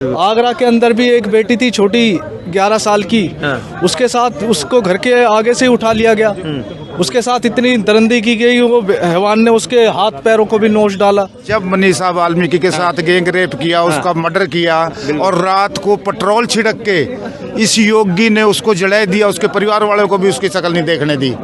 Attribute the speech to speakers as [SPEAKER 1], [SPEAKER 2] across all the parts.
[SPEAKER 1] आगरा के अंदर भी एक बेटी थी छोटी 11 साल की, उसके साथ उसको घर के आगे से ही उठा लिया गया। उसके साथ इतनी दरिंदगी की गई, वो हैवान ने उसके हाथ पैरों को भी नोच डाला।
[SPEAKER 2] जब मनीषा वाल्मीकि के साथ गैंग रेप किया, उसका मर्डर किया और रात को पेट्रोल छिड़क के इस योगी ने उसको जला दिया, उसके परिवार वालों को भी उसकी शक्ल नहीं देखने दी।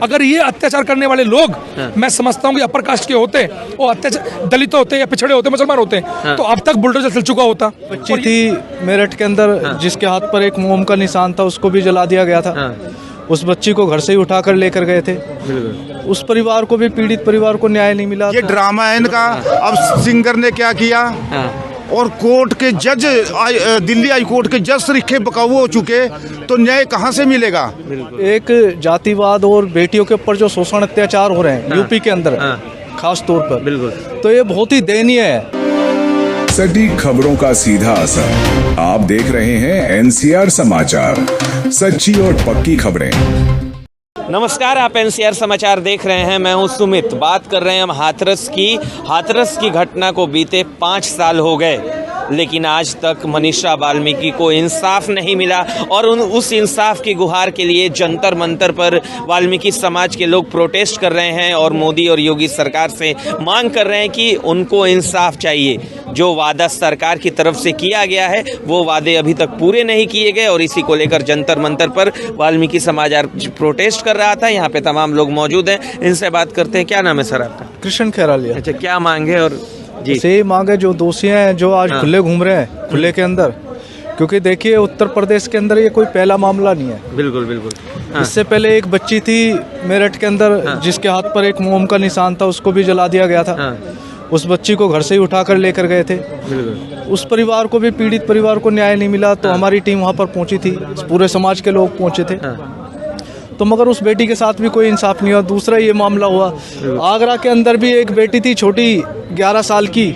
[SPEAKER 3] अगर ये अत्याचार करने वाले लोग मैं समझता हूँ कि अपर कास्ट के होते, वो अत्याचार दलित होते या पिछड़े होते, मुसलमान होते, तो अब तक बुलडोजर चल चुका होता।
[SPEAKER 1] बच्ची थी मेरठ के अंदर जिसके हाथ पर एक मोम का निशान था, उसको भी जला दिया गया था। उस बच्ची को घर से ही उठाकर लेकर गए थे। उस परिवार को भी, पीड़ित परिवार को न्याय नहीं मिला।
[SPEAKER 2] ये ड्रामा है इनका। अब सिंगर ने क्या किया और कोर्ट के जज, दिल्ली हाई कोर्ट के जज तरीके बकाऊ हो चुके, तो न्याय कहाँ से मिलेगा?
[SPEAKER 1] एक जातिवाद और बेटियों के ऊपर जो शोषण अत्याचार हो रहे हैं यूपी के अंदर खास तौर पर, बिल्कुल, तो ये बहुत ही दयनीय है।
[SPEAKER 4] सटीक खबरों का सीधा असर। आप देख रहे हैं एनसीआर समाचार, सच्ची और पक्की खबरें।
[SPEAKER 5] नमस्कार, आप एनसीआर समाचार देख रहे हैं। मैं हूं सुमित। बात कर रहे हैं हम हाथरस की घटना को बीते 5 साल हो गए, लेकिन आज तक मनीषा वाल्मीकि को इंसाफ नहीं मिला और उस इंसाफ की गुहार के लिए जंतर मंतर पर वाल्मीकि समाज के लोग प्रोटेस्ट कर रहे हैं और मोदी और योगी सरकार से मांग कर रहे हैं कि उनको इंसाफ चाहिए। जो वादा सरकार की तरफ से किया गया है वो वादे अभी तक पूरे नहीं किए गए और इसी को लेकर जंतर मंतर पर वाल्मीकि समाज आज प्रोटेस्ट कर रहा था। यहाँ पे तमाम लोग मौजूद हैं, इनसे बात करते हैं। क्या नाम है सर आपका?
[SPEAKER 1] कृष्ण खेरालिया।
[SPEAKER 5] अच्छा, क्या मांगे? और जी
[SPEAKER 1] यही मांगे जो दोषी हैं, जो आज खुले घूम रहे हैं खुले के अंदर, क्योंकि देखिए उत्तर प्रदेश के अंदर ये कोई पहला मामला नहीं है।
[SPEAKER 5] बिल्कुल बिल्कुल।
[SPEAKER 1] इससे पहले एक बच्ची थी मेरठ के अंदर जिसके हाथ पर एक मोम का निशान था, उसको भी जला दिया गया था। उस बच्ची को घर से ही उठाकर लेकर गए थे। उस परिवार को भी, पीड़ित परिवार को न्याय नहीं मिला, तो हमारी टीम वहाँ पर पहुंची थी, पूरे समाज के लोग पहुंचे थे। तो मगर उस बेटी के साथ भी कोई इंसाफ नहीं हुआ। दूसरा ये मामला हुआ आगरा के अंदर भी एक बेटी थी छोटी 11 साल की,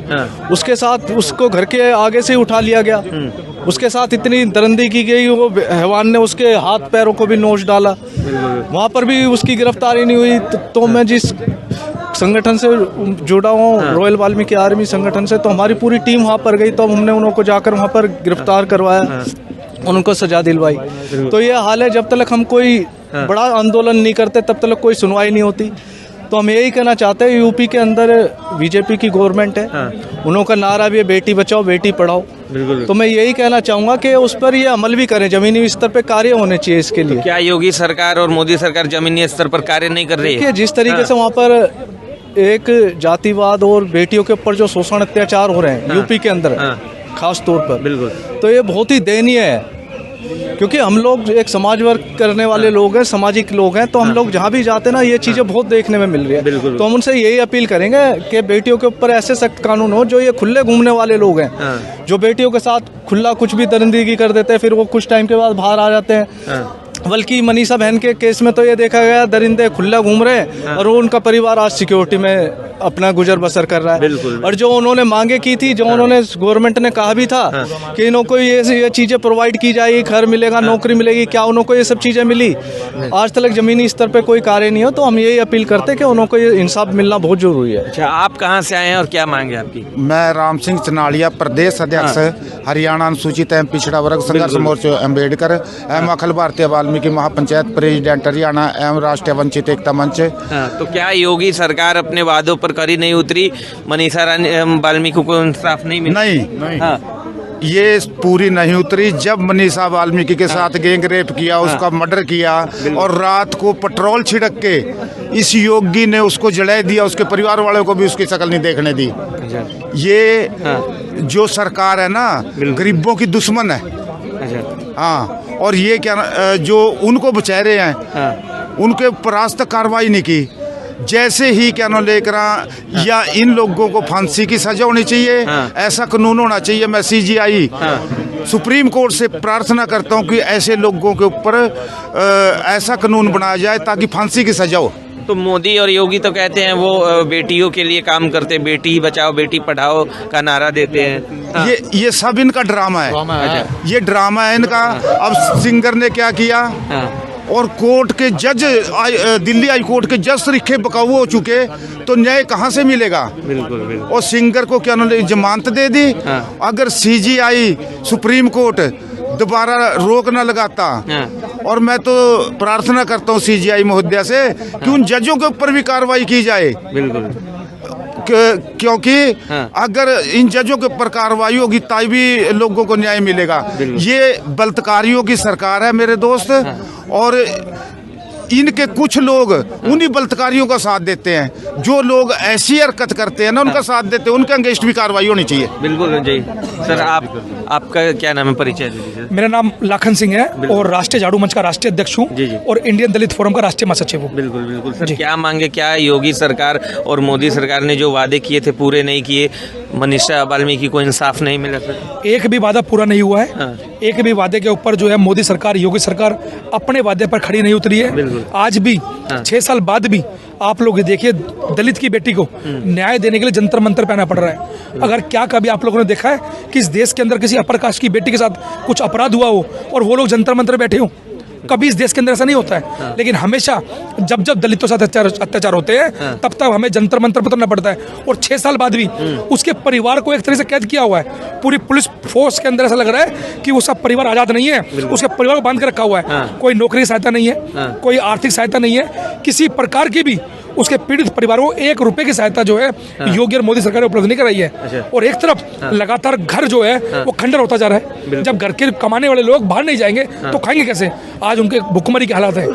[SPEAKER 1] उसके साथ उसको घर के आगे से ही उठा लिया गया। उसके साथ इतनी दरिंदगी की गई, वो हैवान ने उसके हाथ पैरों को भी नोच डाला। वहाँ पर भी उसकी गिरफ्तारी नहीं हुई। तो मैं जिस संगठन से जुड़ा हूँ, रॉयल वाल्मीकि आर्मी संगठन से, तो हमारी पूरी टीम वहाँ पर गई, तो हमने उनको जाकर वहाँ पर गिरफ्तार करवाया, उनको सजा दिलवाई। तो ये हाल है, जब तक हम कोई बड़ा आंदोलन नहीं करते तब तक कोई सुनवाई नहीं होती। तो हम यही कहना चाहते हैं, यूपी के अंदर बीजेपी की गवर्नमेंट है, उनका नारा भी है बेटी बचाओ बेटी पढ़ाओ। तो मैं यही कहना चाहूँगा कि उस पर ये अमल भी करें, जमीनी स्तर पे कार्य होने चाहिए इसके लिए।
[SPEAKER 5] क्या योगी सरकार और मोदी सरकार जमीनी स्तर पर कार्य नहीं कर रही है?
[SPEAKER 1] जिस तरीके से वहाँ पर एक जातिवाद और बेटियों के ऊपर जो शोषण अत्याचार हो रहे हैं यूपी के अंदर खास तौर पर, बिल्कुल, तो ये बहुत ही दयनीय है। क्योंकि हम लोग एक समाज वर्क करने वाले लोग हैं, सामाजिक लोग हैं, तो हम लोग जहाँ भी जाते हैं ना, ये चीज़ें बहुत देखने में मिल रही है। तो हम उनसे यही अपील करेंगे कि बेटियों के ऊपर ऐसे सख्त कानून हो, जो ये खुले घूमने वाले लोग हैं, जो बेटियों के साथ खुला कुछ भी दरिंदगी कर देते हैं, फिर वो कुछ टाइम के बाद बाहर आ जाते हैं। बल्कि मनीषा बहन के केस में तो ये देखा गया, दरिंदे खुला घूम रहे हैं और उनका परिवार आज सिक्योरिटी में अपना गुजर बसर कर रहा है। और जो उन्होंने मांगे की थी, जो उन्होंने गवर्नमेंट ने कहा भी था कि इनको ये चीज़ें प्रोवाइड की जाएगी, घर मिलेगा, नौकरी मिलेगी, क्या उनको ये सब चीज़ें मिली? आज तक जमीनी स्तर पे कोई कार्य नहीं हो। तो हम यही अपील करते हैं कि उनको ये इंसाफ मिलना बहुत जरूरी है।
[SPEAKER 5] अच्छा, आप कहाँ से आए हैं और क्या मांगे आपकी?
[SPEAKER 2] मैं राम सिंह चनालिया, प्रदेश अध्यक्ष हरियाणा अनुसूचित एवं पिछड़ा वर्ग संघर्ष मोर्चा अम्बेडकर एवं अखिल भारतीय वाल्मीकि महापंचायत प्रेसिडेंट हरियाणा एवं राष्ट्रीय वंचित एकता मंच।
[SPEAKER 5] तो क्या योगी सरकार अपने वादों पर करी नहीं उतरी? मनीषा वाल्मीकि को इंसाफ नहीं मिला?
[SPEAKER 2] नहीं, ये पूरी नहीं उतरी। जब मनीषा वाल्मीकि के साथ गैंग रेप किया, उसका मर्डर किया और रात को पेट्रोल छिड़क के इस योगी ने उसको जला दिया, उसके परिवार वालों को भी उसकी शक्ल नहीं देखने दी। ये जो सरकार है ना, गरीबों की दुश्मन है। हाँ, और ये क्या जो उनको बचा रहे हैं, उनके ऊपर आज तक कार्रवाई नहीं की। जैसे ही क्या नाम लेकर या इन लोगों को फांसी की सजा होनी चाहिए, ऐसा कानून होना चाहिए। मैं सीजीआई सुप्रीम कोर्ट से प्रार्थना करता हूं कि ऐसे लोगों के ऊपर ऐसा कानून बनाया जाए ताकि फांसी की सजा हो।
[SPEAKER 5] तो मोदी और योगी तो कहते हैं वो बेटियों के लिए काम करते, बेटी बचाओ बेटी पढ़ाओ का नारा देते हैं।
[SPEAKER 2] ये सब इनका ड्रामा है। ये ड्रामा है इनका। अब सिंगर ने क्या किया और कोर्ट के जज दिल्ली हाई कोर्ट के जज तरीके बकाऊ हो चुके, तो न्याय कहाँ से मिलेगा?
[SPEAKER 5] बिल्कुल बिल्कुल।
[SPEAKER 2] और सिंगर को क्या उन्होंने जमानत दे दी? अगर सीजीआई सुप्रीम कोर्ट दोबारा रोक न लगाता, और मैं तो प्रार्थना करता हूँ सीजीआई महोदया से कि उन जजों के ऊपर भी कार्रवाई की जाए।
[SPEAKER 5] बिल्कुल।
[SPEAKER 2] क्योंकि अगर इन जजों के ऊपर कार्रवाई होगी तभी लोगों को न्याय मिलेगा। ये बलात्कारियों की सरकार है मेरे दोस्त, और इनके कुछ लोग उन्हीं बलात्कारियों का साथ देते हैं। जो लोग ऐसी हरकत करते हैं ना, उनका साथ देते हैं, उनके अगेंस्ट भी कार्रवाई होनी चाहिए।
[SPEAKER 5] बिल्कुल जी। सर आपका क्या नाम है, परिचय दीजिए।
[SPEAKER 3] मेरा नाम लाखन सिंह है और राष्ट्रीय झाड़ू मंच का राष्ट्रीय अध्यक्ष हूँ और इंडियन दलित फोरम का राष्ट्रीय महासचिव हूँ।
[SPEAKER 5] बिल्कुल बिल्कुल। सर क्या मांगे, क्या योगी सरकार और मोदी सरकार ने जो वादे किए थे पूरे नहीं किए? मनीषा वाल्मीकि को इंसाफ नहीं मिला सर?
[SPEAKER 3] एक भी वादा पूरा नहीं हुआ है। एक भी वादे के ऊपर जो है मोदी सरकार, योगी सरकार अपने वादे पर खड़ी नहीं उतरी है। आज भी 6 साल बाद भी आप लोग देखिए, दलित की बेटी को न्याय देने के लिए जंतर मंतर पहना पड़ रहा है। अगर क्या कभी आप लोगों ने देखा है कि इस देश के अंदर किसी अपर कास्ट की बेटी के साथ कुछ अपराध हुआ हो और वो लोग जंतर मंतर बैठे हो? कभी इस देश के अंदर ऐसा नहीं होता है। लेकिन हमेशा जब जब दलितों से अत्याचार होते हैं तब तब हमें जंतर मंतर पर उतरना पड़ता है। और 6 साल बाद भी उसके परिवार को एक तरह से कैद किया हुआ है। पूरी पुलिस फोर्स के अंदर ऐसा लग रहा है कि उसका परिवार आजाद नहीं है, उसके परिवार को बांध के रखा हुआ है। कोई नौकरी सहायता नहीं है, कोई आर्थिक सहायता नहीं है, किसी प्रकार की भी उसके पीड़ित परिवारों को 1 रुपए की सहायता जो है योगी और मोदी सरकार ने उपलब्ध नहीं कराई है। और एक तरफ लगातार घर जो है वो खंडर होता जा रहा है। जब घर के कमाने वाले लोग बाहर नहीं जाएंगे तो खाएंगे कैसे? आज उनके भुखमरी के हालात है।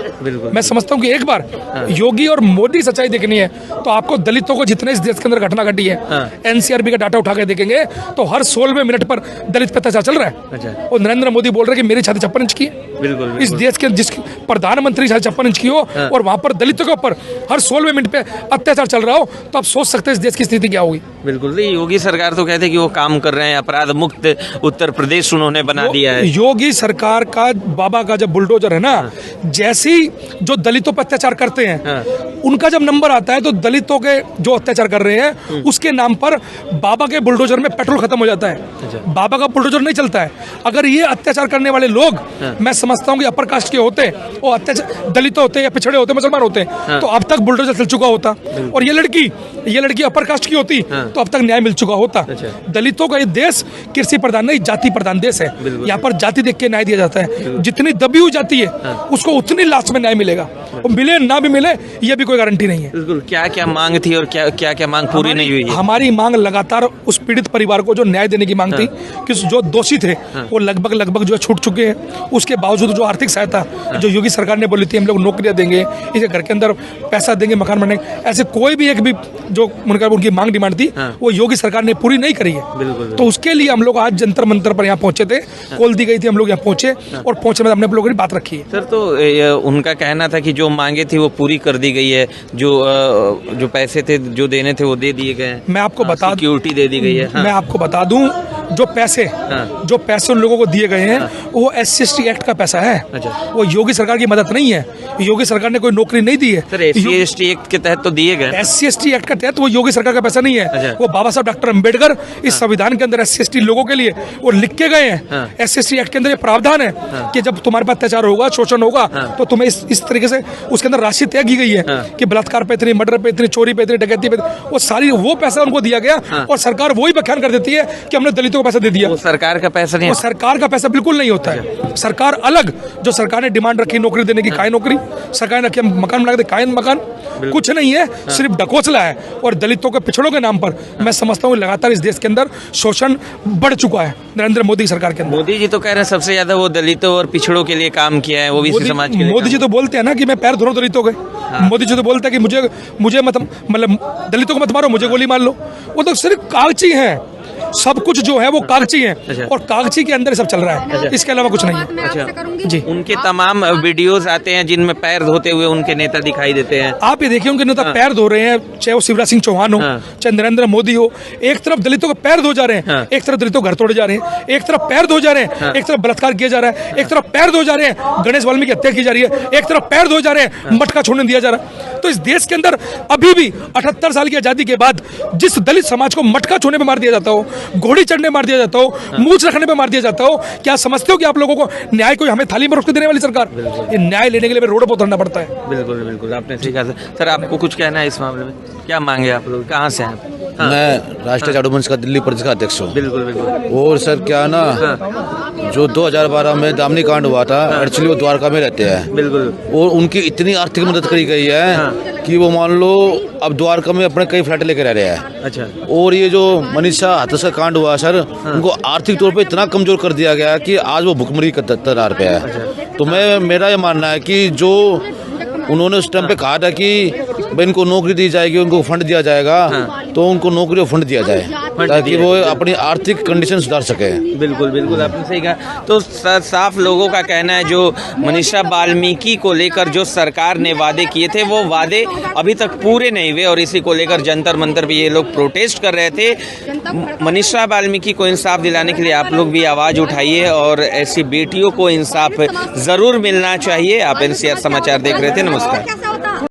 [SPEAKER 3] मैं समझता हूँ कि एक बार योगी और मोदी सच्चाई देखनी है तो आपको दलितों को जितने इस देश के अंदर घटना घटी है, एनसीआरबी का डाटा उठा के देखेंगे तो हर 16वें मिनट पर दलित पे अत्याचार चल रहा है। और नरेंद्र मोदी बोल रहे हैं कि मेरी छाती 56 इंच की है।
[SPEAKER 5] बिल्कुल।
[SPEAKER 3] इस देश के जिस प्रधानमंत्री छाती 56 इंच की हो और वहां पर दलितों के ऊपर हर 16वें मिनट पे अत्याचार चल रहा हो, तो आप सोच सकते हैं इस देश की स्थिति क्या होगी।
[SPEAKER 5] बिल्कुल। योगी सरकार तो कहते हैं कि वो काम कर रहे हैं, अपराध मुक्त उत्तर प्रदेश उन्होंने बना दिया है।
[SPEAKER 3] योगी सरकार का बाबा का जब बुलडोजर है ना, जैसी जो दलितों पर अत्याचार करते हैं उनका जब नंबर आता है तो दलितों के जो अत्याचार कर रहे हैं उसके नाम पर बाबा के बुलडोजर में पेट्रोल खत्म हो जाता है। बाबा का बुलडोजर नहीं चलता है। अगर ये अत्याचार करने वाले लोग मैं समझता हूँ कि अपर कास्ट के होते, वो अत्याचार दलित होते या पिछड़े होते, मुसलमान होते, तो अब तक बुलडोजर चल चुका होता। और ये लड़की अपर कास्ट की होती तो अब तक न्याय मिल चुका होता। दलितों का ये देश कृषि प्रधान नहीं, जाति प्रधान देश है। यहाँ पर जाति देख के न्याय दिया जाता है। जितनी दबी हुई जाति है उसको उतनी लास्ट में न्याय मिलेगा। और मिले ना भी मिले ये भी कोई गारंटी नहीं है।
[SPEAKER 5] बिल्कुल। क्या क्या मांग थी और क्या क्या मांग पूरी नहीं हुई है?
[SPEAKER 3] हमारी मांग लगातार उस पीड़ित परिवार को जो न्याय देने की मांग थी कि जो दोषी थे वो लगभग जो छूट चुके हैं। उसके बावजूद जो आर्थिक सहायता जो योगी सरकार ने बोली थी हम लोग नौकरियां देंगे, इसे घर के अंदर पैसा देंगे, मकान बनेंगे, ऐसे कोई भी एक भी जो उनकी मांग डिमांड थी वो योगी सरकार ने पूरी नहीं करी है। तो उसके लिए हम लोग आज जंतर मंतर पर यहाँ पहुंचे थे, कॉल दी गई थी, हम लोग यहाँ पहुंचे और पहुंचने में हमने लोगों ने बात रखी है।
[SPEAKER 5] सर तो उनका कहना था कि जो मांगे थी वो पूरी कर दी गई है, जो पैसे थे जो देने थे वो दे दिए गए।
[SPEAKER 3] मैं आपको बता दूं,
[SPEAKER 5] सिक्योरिटी दे दी गई है।
[SPEAKER 3] मैं आपको बता दूं जो पैसे उन लोगों को दिए गए हैं वो SC/ST एक्ट का पैसा है। वो योगी सरकार की मदद नहीं है। योगी सरकार ने कोई नौकरी नहीं दी है।
[SPEAKER 5] सर SC/ST एक्ट के तहत तो दिए गए।
[SPEAKER 3] SC/ST एक्ट के तहत वो योगी सरकार का पैसा नहीं है। वो बाबा साहब डॉक्टर अंबेडकर इस संविधान के अंदर SC/ST लोगों के लिए वो लिख के गए हैं। SC/ST एक्ट के अंदर ये प्रावधान है कि जब तुम्हारे पास अत्याचार होगा, शोषण होगा तो तुम्हें इस तरीके से उसके अंदर राशि तय की गई है कि बलात्कार पे इतनी, मर्डर पे इतनी, चोरी पे इतनी, डकैती पे, वो सारी वो पैसा उनको दिया गया। और सरकार वही बयान कर देती है कि हमने दलितों को पैसा दे दिया।
[SPEAKER 5] सरकार का पैसा नहीं,
[SPEAKER 3] सरकार का पैसा बिल्कुल नहीं होता है। सरकार अलग, जो सरकार ने डिमांड रखी नौकरी देने की, काय नौकरी, सरकार ने रखी मकान बना के, काय मकान, कुछ नहीं है, सिर्फ ढकोसला है। और दलितों के पिछड़ों के नाम पर मैं समझता हूँ लगातार इस देश के अंदर शोषण बढ़ चुका है नरेंद्र मोदी सरकार के अंदर।
[SPEAKER 5] मोदी जी तो कह रहे हैं सबसे ज्यादा वो दलितों और पिछड़ों के लिए काम किया है, वो भी समाज के लिए।
[SPEAKER 3] मोदी जी तो बोलते हैं ना कि मैं पैर धो दलितों के। मोदी जी तो बोलते हैं कि मुझे मत, मतलब दलितों को मत मारो, मुझे गोली मार लो। वो तो सिर्फ कागजी है, सब कुछ जो है वो कागजी है और कागजी के अंदर सब चल रहा है, इसके अलावा कुछ नहीं है।
[SPEAKER 5] अच्छा जी। उनके तमाम वीडियोस आते हैं जिनमें पैर धोते हुए उनके नेता दिखाई देते हैं।
[SPEAKER 3] आप ये देखिए उनके नेता पैर धो रहे हैं, चाहे वो शिवराज सिंह चौहान हो, चाहे नरेंद्र मोदी हो। एक तरफ दलितों को पैर धो जा रहे हैं, एक तरफ दलितों को घर तोड़े जा रहे हैं, एक तरफ पैर धो जा रहे हैं, एक तरफ बलात्कार किया जा रहा है, एक तरफ पैर धो जा रहे हैं, गणेश वाल्मीकि की हत्या की जा रही है, एक तरफ पैर धो जा रहे हैं, मटका छोड़ने दिया जा रहा है। तो इस देश के अंदर अभी भी 78 साल की आजादी के बाद जिस दलित समाज को मटका छोड़ने में मार दिया जाता हो, घोड़ी चढ़ने मार दिया जाता हो, मूछ रखने पे मार दिया जाता हो। क्या समझते हो कि आप लोगों को न्याय कोई हमें थाली में रोक के देने वाली सरकार? ये न्याय लेने के लिए रोड पर उतरना पड़ता है।
[SPEAKER 5] बिल्कुल बिल्कुल, आपने ठीक कहा सर। आपको कुछ कहना है इस मामले में? क्या मांगे आप लोग, कहाँ से हैं आप? हाँ।
[SPEAKER 6] मैं राष्ट्रीय झाड़ू मंच का दिल्ली प्रदेश का अध्यक्ष हूँ।
[SPEAKER 5] बिल्कुल बिल्कुल।
[SPEAKER 6] और सर क्या ना, जो 2012 में दामनी कांड हुआ था, एक्चुअली वो द्वारका में रहते हैं।
[SPEAKER 5] बिल्कुल।
[SPEAKER 6] और उनकी इतनी आर्थिक मदद करी गई है कि वो मान लो अब द्वारका में अपने कई फ्लैट लेकर रह रहे हैं।
[SPEAKER 5] अच्छा।
[SPEAKER 6] और ये जो मनीषा हाथरस का कांड हुआ सर, उनको आर्थिक तौर पे इतना कमजोर कर दिया गया कि आज वो भुखमरी के कगार पे है। तो मेरा ये मानना है कि जो उन्होंने उस टाइम पे कहा था कि भाई इनको नौकरी दी जाएगी, उनको फंड दिया जाएगा, तो उनको नौकरी और फंड दिया जाए ताकि वो अपनी आर्थिक कंडीशन सुधार सके।
[SPEAKER 5] बिल्कुल बिल्कुल, आपने सही कहा। तो साफ लोगों का कहना है जो मनीषा वाल्मीकि को लेकर जो सरकार ने वादे किए थे वो वादे अभी तक पूरे नहीं हुए, और इसी को लेकर जंतर मंतर पे ये लोग प्रोटेस्ट कर रहे थे। मनीषा वाल्मीकि को इंसाफ दिलाने के लिए आप लोग भी आवाज़ उठाइए और ऐसी बेटियों को इंसाफ ज़रूर मिलना चाहिए। आप NCR समाचार देख रहे थे। नमस्कार।